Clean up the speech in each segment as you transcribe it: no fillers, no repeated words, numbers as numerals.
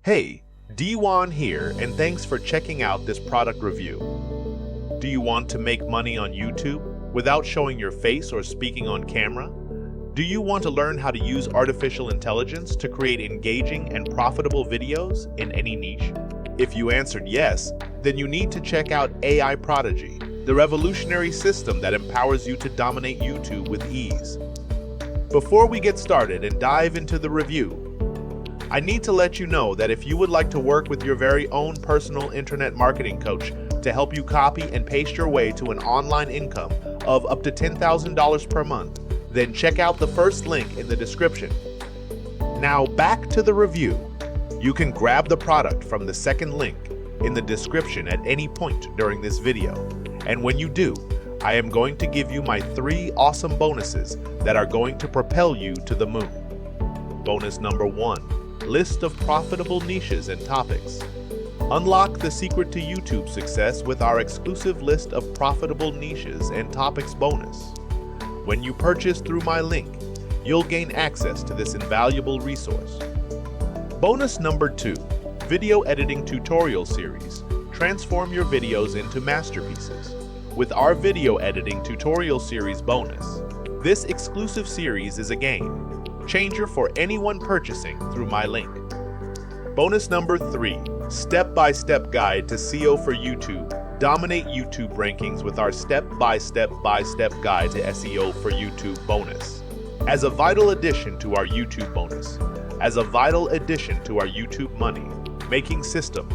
Hey, D1 here, and thanks for checking out this product review. Do you want to make money on YouTube without showing your face or speaking on camera? Do you want to learn how to use artificial intelligence to create engaging and profitable videos in any niche? If you answered yes, then you need to check out AI Prodigy, the revolutionary system that empowers you to dominate YouTube with ease. Before we get started and dive into the review, I need to let you know that if you would like to work with your very own personal internet marketing coach to help you copy and paste your way to an online income of up to $10,000 per month, then check out the first link in the description. Now back to the review. You can grab the product from the second link in the description at any point during this video. And when you do, I am going to give you my 3 awesome bonuses that are going to propel you to the moon. Bonus number 1. List of profitable niches and topics. Unlock the secret to YouTube success with our exclusive list of profitable niches and topics bonus. When you purchase through my link, you'll gain access to this invaluable resource. Bonus number 2. Video editing tutorial series. Transform your videos into masterpieces. With our video editing tutorial series bonus, this exclusive series is a game changer for anyone purchasing through my link. Bonus number 3. Step-by-step guide to SEO for YouTube. Dominate YouTube rankings with our step-by-step guide to SEO for YouTube bonus. As a vital addition to our YouTube bonus, as a vital addition to our YouTube money making system,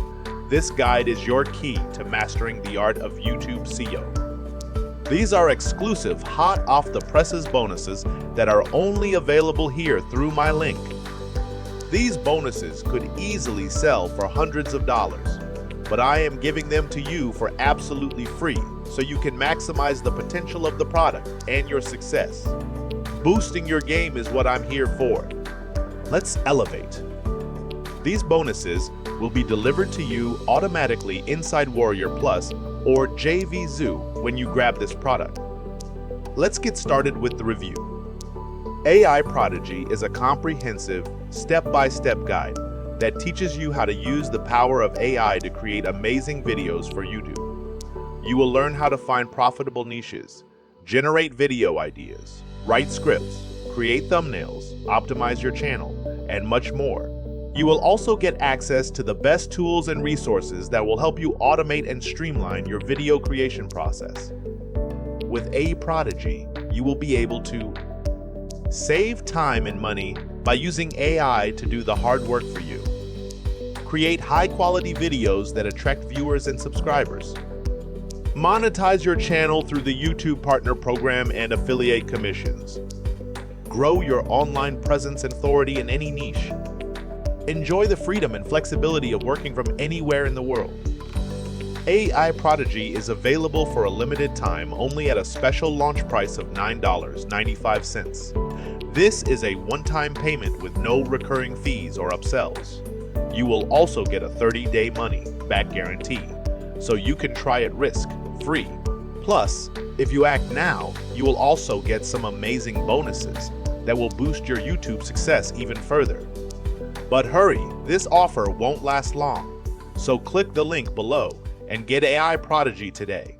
this guide is your key to mastering the art of YouTube SEO. These are exclusive, hot off the presses bonuses that are only available here through my link. These bonuses could easily sell for hundreds of dollars, but I am giving them to you for absolutely free so you can maximize the potential of the product and your success. Boosting your game is what I'm here for. Let's elevate. These bonuses will be delivered to you automatically inside Warrior Plus or JVZoo when you grab this product. Let's get started with the review. AI Prodigy is a comprehensive, step-by-step guide that teaches you how to use the power of AI to create amazing videos for YouTube. You will learn how to find profitable niches, generate video ideas, write scripts, create thumbnails, optimize your channel, and much more. You will also get access to the best tools and resources that will help you automate and streamline your video creation process. With AI Prodigy, you will be able to save time and money by using AI to do the hard work for you. Create high-quality videos that attract viewers and subscribers. Monetize your channel through the YouTube Partner Program and affiliate commissions. Grow your online presence and authority in any niche. Enjoy the freedom and flexibility of working from anywhere in the world. AI Prodigy is available for a limited time only at a special launch price of $9.95. This is a one-time payment with no recurring fees or upsells. You will also get a 30-day money-back guarantee, so you can try at risk-free. Plus, if you act now, you will also get some amazing bonuses that will boost your YouTube success even further. But hurry, this offer won't last long, so click the link below and get AI Prodigy today.